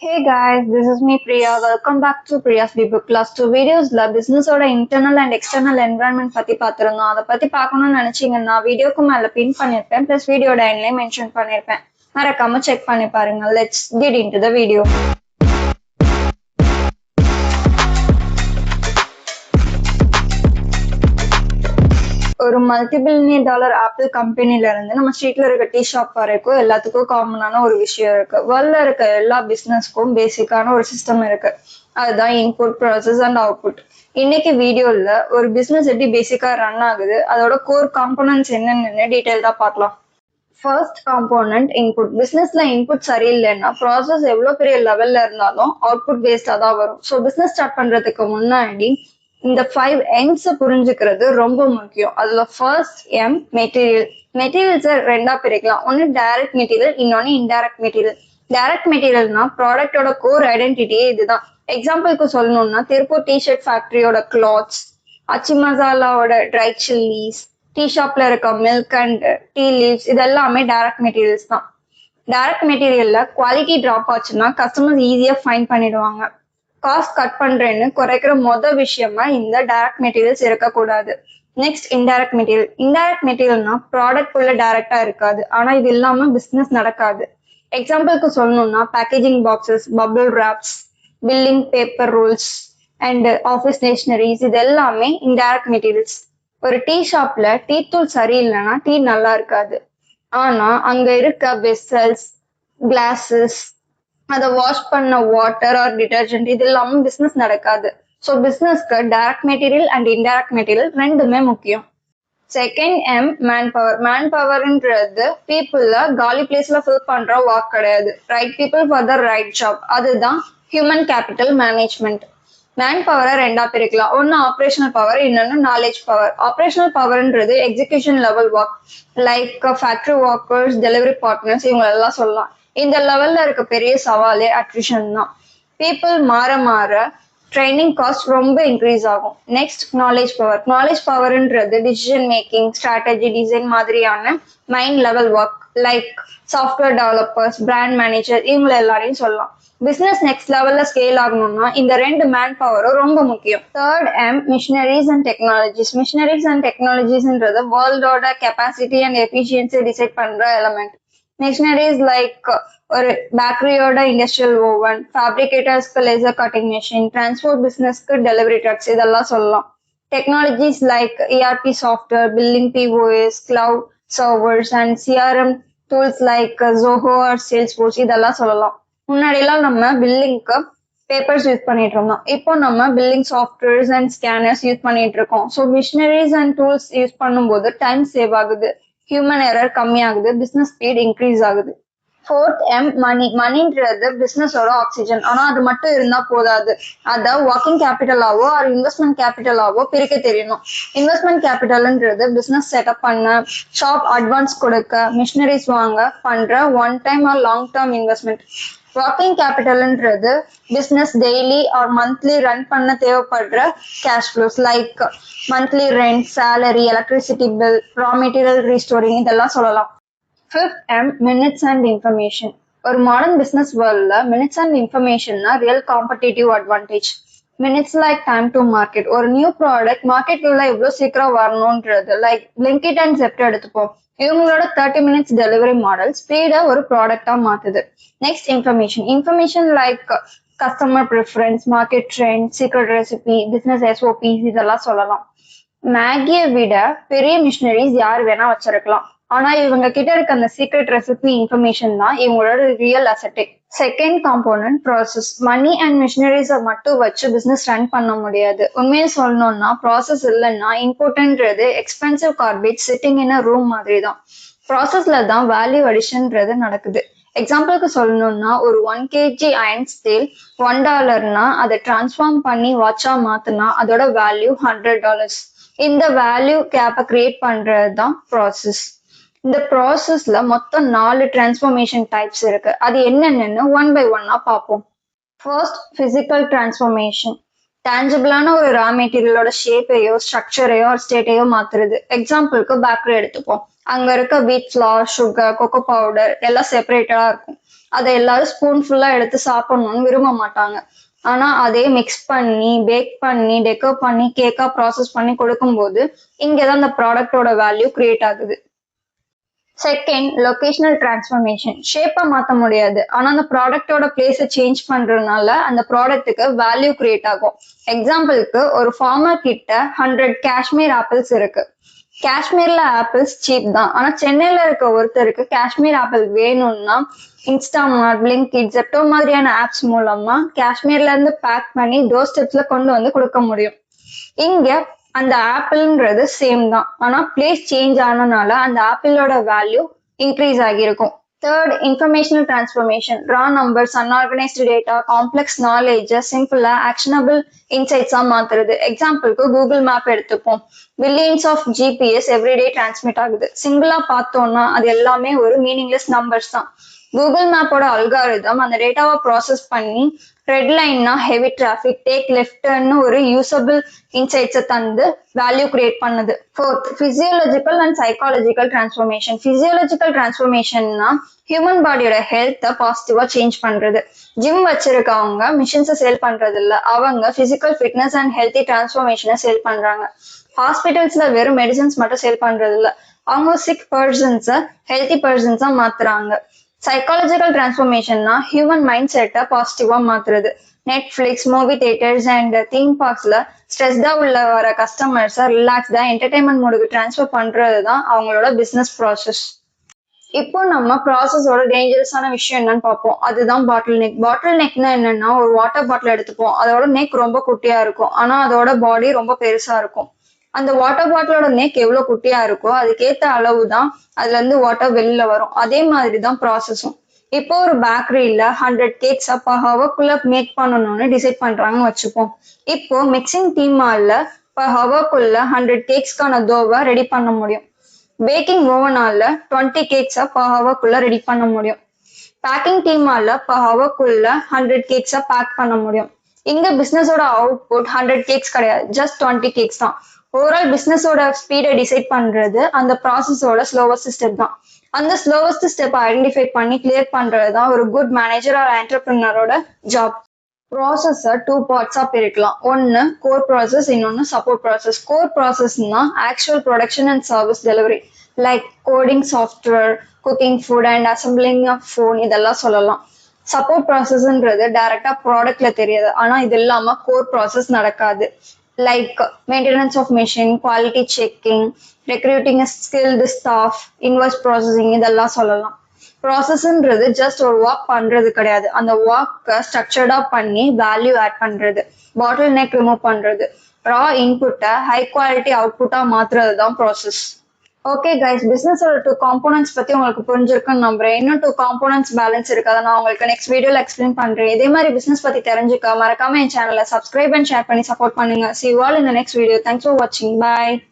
Hey guys, this is me Priya. Welcome back to Priya's Book Class. Two videos la business oda internal and external environment பத்தி பாத்துறோம். அத பத்தி பார்க்கணும்னு நினைச்சீங்கன்னா வீடியோக்கு மேல பின் பண்ணிருப்பேன். Plus வீடியோட எண்ட்லயே மென்ஷன் பண்ணிருப்பேன். மறக்காம செக் பண்ணி பாருங்க. Let's get into the video. ஒரு மல்டிபில்லியன் டாலர் ஆப்பிள் கம்பெனில இருந்து நம்ம ஸ்ட்ரீட்ல இருக்க டீ ஷாப் வரைக்கும் எல்லாத்துக்கும் காமனான ஒரு விஷயம் இருக்கு. வேர்ல்ட்ல இருக்க எல்லா பிசினஸ்க்கும் பேசிக்கான ஒரு சிஸ்டம் இருக்கு. அதுதான் இன்புட், ப்ராசஸ் அண்ட் அவுட்புட். இன்னைக்கு வீடியோல ஒரு பிசினஸ் எப்படி பேசிக்கா ரன் ஆகுது, அதோட கோர் காம்போனன்ட்ஸ் என்னென்னு டீடைல்டா பார்க்கலாம். First component input. பிசினஸ்ல இன்புட் சரியில்லைன்னா ப்ராசஸ் எவ்வளவு பெரிய லெவல்ல இருந்தாலும் அவுட்புட் பேஸ்டா தான் வரும். ஸோ பிசினஸ் ஸ்டார்ட் பண்றதுக்கு முன்னாடி இந்த 5 எம்ஸ் புரிஞ்சுக்கிறது ரொம்ப முக்கியம். அதுல ஃபர்ஸ்ட் எம் மெட்டீரியல். மெட்டீரியல்ஸை ரெண்டா பிரிக்கலாம். ஒன்னு டைரக்ட் மெட்டீரியல், இன்னொன்னு இன்டைரக்ட் மெட்டீரியல். டைரக்ட் மெட்டீரியல்னா ப்ராடக்டோட கோர் ஐடென்டிட்டியே இதுதான். எக்ஸாம்பிளுக்கு சொல்லணும்னா திருப்பூர் டிஷர்ட் ஃபேக்டரியோட கிளாத்ஸ், அச்சி மசாலாவோட ட்ரை சில்லிஸ், டீ ஷாப்ல இருக்க மில்க் அண்ட் டீ லீவ்ஸ், இதெல்லாமே டைரக்ட் மெட்டீரியல்ஸ் தான். டைரக்ட் மெட்டீரியல்ல குவாலிட்டி டிராப் ஆச்சுன்னா கஸ்டமர்ஸ் ஈஸியா ஃபைண்ட் பண்ணிடுவாங்க. காஸ்ட் கட் பண்றேன்னு குறைக்கிற விஷயமா இந்த டைரக்ட் மெட்டீரியல்ஸ் இருக்கக்கூடாது. Next indirect material. இன்டைரக்ட் மெட்டீரியல்னா ப்ராடக்ட் உள்ள டைரக்டா இருக்காது, ஆனா இது இல்லாம பிசினஸ் நடக்காது. எக்ஸாம்பிளுக்கு சொல்லணும்னா packaging boxes, bubble wraps, billing paper rolls and office stationeries, இது எல்லாமே இன்டைரக்ட் மெட்டீரியல்ஸ். ஒரு டீ ஷாப்ல டீ தூள் சரியில்லைன்னா டீ நல்லா இருக்காது. ஆனா அங்க இருக்க வெசல்ஸ், கிளாஸஸ், அதை வாஷ் பண்ண வாட்டர் ஆர் டிடர்ஜென்ட், இது இல்லாம பிசினஸ் நடக்காது. ஸோ பிசினஸ்க்கு direct material and indirect material ரெண்டுமே முக்கியம். Second M man power. Man பவர்ன்றது பீப்புள்ல காலி பிளேஸ்ல ஃபில் பண்ற ஒர்க் கிடையாது. Right people for the right job. அதுதான் ஹியூமன் கேபிட்டல் மேனேஜ்மெண்ட். மேன் பவரை ரெண்டா பிரிக்கலாம். ஒன்னு ஆப்ரேஷனல் பவர், இன்னொன்னு நாலேஜ் பவர். ஆப்ரேஷனல் பவர்ன்றது execution level work, like factory workers, delivery partners, இவங்க எல்லாம் சொல்லலாம். இந்த லெவல்ல இருக்க பெரிய சவாலே அட்ரிஷன் தான். பீப்புள் மாற மாற ட்ரைனிங் காஸ்ட் ரொம்ப இன்க்ரீஸ் ஆகும். Next knowledge power. நாலேஜ் பவர்ன்றது டிசிஷன் மேக்கிங், ஸ்ட்ராட்டஜி, டிசைன் மாதிரியான mind level work, like software developers, brand manager, இவங்களை எல்லாரையும் சொல்லலாம். பிசினஸ் நெக்ஸ்ட் லெவல்ல ஸ்கேல் ஆகணும்னா இந்த ரெண்டு மேன் பவரும் ரொம்ப முக்கியம். Third M machineries and technologies. Machineries and டெக்னாலஜிஸ்ன்றது வேர்ல்டோட கெப்பாசிட்டி அண்ட் எஃபிஷியன்சி டிசைட் பண்ற எலமெண்ட். மிஷினரிஸ் லைக் ஒரு பேக்கரியோட இண்டஸ்ட்ரியல் ஓவன், ஃபேப்ரிகேட்டர்ஸ்க்கு லேசர் கட்டிங் மெஷின், டிரான்ஸ்போர்ட் பிசினஸ்க்கு டெலிவரி ட்ரக்ஸ், இதெல்லாம் சொல்லலாம். Technologies like ERP software, billing, POS, cloud servers and CRM tools like Zoho or Salesforce, இதெல்லாம் சொல்லலாம். முன்னாடியெல்லாம் நம்ம பில்லிங்க்கு பேப்பர்ஸ் யூஸ் பண்ணிட்டு இருந்தோம். இப்போ நம்ம billing softwares and scanners use பண்ணிட்டு இருக்கோம். So machineries and tools use பண்ணும்போது டைம் சேவ் ஆகுது, ஹியூமன் எரர் கம்மியாகுது, பிசினஸ் ஸ்பீட் இன்க்ரீஸ் ஆகுது. Fourth M money. மணின்றது பிசினஸோட ஆக்சிஜன். ஆனா அது மட்டும் இருந்தா போதாது. அத ஒர்க்கிங் கேபிட்டலாவோ ஆர் இன்வெஸ்ட்மெண்ட் கேபிட்டலாவோ பிரிக்க தெரியணும். இன்வெஸ்ட்மெண்ட் கேபிட்டல்ன்றது பிசினஸ் செட்டப் பண்ண, ஷாப் அட்வான்ஸ் கொடுக்க, மிஷினரிஸ் வாங்க பண்ற one time or long term investment. Working கேபிட்டல்ன்றது business daily or monthly run பண்ண தேவைப்படுற cash flows, like monthly rent, salary, electricity bill, raw material restoring, இதெல்லாம் சொல்லலாம். Fifth M minutes and information. ஒரு modern business வேர்ல்ட்ல minutes and இன்ஃபர்மேஷன்னா real competitive advantage. Minutes like time to market. ஒரு new product மார்க்கெட்ல எவ்வளவு சீக்கிரம் வரணும்ன்றது, லைக் பிளிங்கிட் அண்ட் ஜெப்டோ எடுத்துப்போம். இவங்களோட 30 மினிட்ஸ் டெலிவரி மாடல் ஸ்பீடை ஒரு ப்ராடக்டா மாத்துது. Next information. Information like customer preference, market trend, secret recipe, business SOPs, இதெல்லாம் சொல்லலாம். மேகியை விட பெரிய மிஷினரிஸ் யார் வேணா வச்சிருக்கலாம், ஆனா இவங்க கிட்ட இருக்க அந்த சீக்ரெட் ரெசிபி இன்ஃபர்மேஷன் தான் இவங்களோட ரியல் அசெட்டே. Second component process. Money and மிஷினரிஸை மட்டும் வச்சு பிசினஸ் ரன் பண்ண முடியாது. உண்மையை சொல்லணும்னா ப்ராசஸ் இல்லைன்னா இம்பார்ட்டன்ட்றது expensive garbage sitting in a room மாதிரி தான். ப்ராசஸ்ல தான் வேல்யூ அடிஷன்றது நடக்குது. எக்ஸாம்பிளுக்கு சொல்லணும்னா ஒரு 1 kg அயன் ஸ்டீல் $1னா அதை டிரான்ஸ்ஃபார்ம் பண்ணி வாட்சா மாத்தினா அதோட வேல்யூ $100. இந்த வேல்யூ கேப்பை கிரியேட் பண்றது தான் ப்ராசஸ். இந்த ப்ராசஸ்ல மொத்தம் 4 டிரான்ஸ்ஃபர்மேஷன் டைப்ஸ் இருக்கு. அது என்னென்னு ஒன் பை ஒன்னா பார்ப்போம். First physical transformation. டேஞ்சபிளான ஒரு ரா மெட்டீரியலோட ஷேப்பையோ, ஸ்ட்ரக்சரையோ, ஸ்டேட்டையோ மாத்துறது. எக்ஸாம்பிளுக்கு பேக்கரி எடுத்துப்போம். அங்க இருக்க வீட் ஃபிளார், சுகர், கொக்கோ பவுடர் எல்லாம் செப்பரேட்டடா இருக்கும். அதை எல்லாரும் ஸ்பூன் ஃபுல்லா எடுத்து சாப்பிடணும்னு விரும்ப மாட்டாங்க. ஆனா அதே மிக்ஸ் பண்ணி பேக் பண்ணி டெக்கோ பண்ணி கேக்கா ப்ராசஸ் பண்ணி கொடுக்கும்போது இங்கதான் அந்த ப்ராடக்டோட வேல்யூ கிரியேட் ஆகுது. Second, locational transformation. ஷேப்பை மாற்ற முடியாது, ஆனா அந்த ப்ராடக்டோட பிளேஸை சேஞ்ச் பண்றதுனால அந்த ப்ராடக்ட்டுக்கு வேல்யூ கிரியேட் ஆகும். எக்ஸாம்பிளுக்கு, ஒரு ஃபார்மர் கிட்ட 100 காஷ்மீர் ஆப்பிள்ஸ் இருக்கு. காஷ்மீர்ல ஆப்பிள்ஸ் சீப் தான், ஆனா சென்னையில இருக்க ஒருத்தருக்கு காஷ்மீர் ஆப்பிள் வேணும்னா இன்ஸ்டாமார்ட், பிளிங்கிட், ஜெப்டோ மாதிரியான ஆப்ஸ் மூலமா காஷ்மீர்ல இருந்து பேக் பண்ணி டோர் ஸ்டெப்ஸ்ல கொண்டு வந்து கொடுக்க முடியும். இங்க அந்த ஆப்பிள்ன்றது சேம் தான், ஆனா பிளேஸ் சேஞ்ச் ஆனனால அந்த ஆப்பிளோட வேல்யூ இன்க்ரீஸ் ஆகியிருக்கும். Third, informational transformation. Raw numbers, unorganised data, complex knowledge சிம்பிளா ஆக்ஷனபிள் இன்சைட்ஸா மாத்துறது. எக்ஸாம்பிளுக்கு கூகுள் மேப் எடுத்துப்போம். Billions of GPS everyday transmit ஆகுது. சிங்கிளா பார்த்தோம்னா அது எல்லாமே ஒரு மீனிங்லெஸ் நம்பர்ஸ் தான். கூகுள் மேப்போட அல்காரிதம் அந்த டேட்டாவை ப்ராசஸ் பண்ணி ரெட் லைன்னா ஹெவி டிராஃபிக், டேக் லெஃப்ட்னு ஒரு யூசபிள் இன்சைட்ஸை தந்து வேல்யூ கிரியேட் பண்ணுது. Fourth, physiological and psychological transformation. Physiological டிரான்ஸ்ஃபர்மேஷன்னா ஹியூமன் பாடியோட ஹெல்த்தை பாசிட்டிவா சேஞ்ச் பண்றது. ஜிம் வச்சிருக்கவங்க மிஷின்ஸை சேல் பண்றது இல்ல, அவங்க பிசிக்கல் ஃபிட்னஸ் அண்ட் ஹெல்த்தி டிரான்ஸ்ஃபர்மேஷனை சேல் பண்றாங்க. ஹாஸ்பிட்டல்ஸ்ல வெறும் மெடிசன்ஸ் மட்டும் சேல் பண்றது இல்ல, அவங்க சிக் பர்சன்ஸை ஹெல்த்தி பர்சன்ஸா மாத்துறாங்க. சைக்காலஜிக்கல் டிரான்ஸ்ஃபர்மேஷன்னா ஹியூமன் மைண்ட் செட்டை பாசிட்டிவா மாத்துறது. Netflix, movie theatres and theme பார்க்ஸ்ல ஸ்ட்ரெஸ்டா உள்ள வர கஸ்டமர்ஸை ரிலாக்ஸ்டா என்டர்டைன்மெண்ட் மோடுக்கு டிரான்ஸ்ஃபர் பண்றது தான் அவங்களோட பிசினஸ் ப்ராசஸ். இப்போ நம்ம ப்ராசஸோட டேஞ்சரஸான விஷயம் என்னன்னு பார்ப்போம். அதுதான் பாட்டில் நெக். பாட்டில் நெக்னா என்னன்னா, ஒரு வாட்டர் பாட்டில் எடுத்துப்போம், அதோட நெக் ரொம்ப குட்டியா இருக்கும், ஆனா அதோட பாடி ரொம்ப பெருசா இருக்கும். அந்த வாட்டர் பாட்டிலோட நெக் எவ்வளவு குட்டியா இருக்கோ அதுக்கேத்த அளவு தான் அதுல இருந்து வாட்டர் வெளியில வரும். அதே மாதிரிதான் ப்ராசஸும். இப்போ ஒரு பேக்கரியில 100 கேக்ஸ் ஹவர்க்குள்ள மேக் பண்ணணும்னு டிசைட் பண்றாங்கன்னு வச்சுப்போம். இப்போ மிக்சிங் டீமால ஹவர்க்குள்ள 100 கேக்ஸ்க்கான தோவை ரெடி பண்ண முடியும். பேக்கிங் ஓவனால 20 கேக்ஸை ஹவர்க்குள்ள ரெடி பண்ண முடியும். பேக்கிங் டீமால ஹவர்க்குள்ள 100 கேக்ஸை பேக் பண்ண முடியும். இங்க பிசினஸோட அவுட்புட் 100 கேக்ஸ் கிடையாது, ஜஸ்ட் 20 கேக்ஸ் தான். ஓவரால் பிசினஸோட ஸ்பீடை டிசைட் பண்றது அந்த ப்ராசஸோட ஸ்லோவஸ்ட் ஸ்டெப் தான். அந்த ஸ்லோவஸ்ட் ஸ்டெப் ஐடென்டிஃபை பண்ணி கிளியர் பண்றது தான் ஒரு குட் மேனேஜர் ஆர் என்டர்பிரினரோட ஜாப். ப்ராசஸை 2 பார்ட்ஸா பிரிக்கலாம். ஒன்னு கோர் ப்ராசஸ், இன்னொன்னு சப்போர்ட் ப்ராசஸ். கோர் ப்ராசஸ்னா actual production and service delivery, like coding software, cooking food and assembling of phone, இதெல்லாம் சொல்லலாம். சப்போர்ட் ப்ராசஸ்ன்றது டைரக்டா ப்ராடக்ட்ல தெரியாது, ஆனா இது இல்லாம கோர் ப்ராசஸ் நடக்காது. Like maintenance of machine, quality checking, recruiting skilled staff, invoice processing, இதெல்லாம் சொல்லலாம். ப்ராசஸ்ன்றது ஜஸ்ட் ஒரு வாக் பண்றது கிடையாது, அந்த வாக்கை ஸ்ட்ரக்சர்டா பண்ணி வேல்யூ ஆட் பண்றது, பாட்டில் நெக் ரிமூவ் பண்றது, ரா இன்புட்டை ஹை குவாலிட்டி அவுட்புட்டா மாத்துறது தான் ப்ராசஸ். ஓகே கைஸ், பிசினஸோட 2 காம்போனன்ட்ஸ் பத்தி உங்களுக்கு புரிஞ்சிருக்குன்னு நம்புறேன். இன்னும் 2 காம்போனன்ட்ஸ் பேலன்ஸ் இருக்கு, அதை நான் உங்களுக்கு நெக்ஸ்ட் வீடியோல எக்ஸ்பிளைன் பண்றேன். இதே மாதிரி பிசினஸ் பத்தி தெரிஞ்சுக்க மறக்காம என் சேனலை சப்ஸ்கிரைப் அண்ட் ஷேர் பண்ணி சப்போர்ட் பண்ணுங்க. See you all in the next video. Thanks for watching. Bye.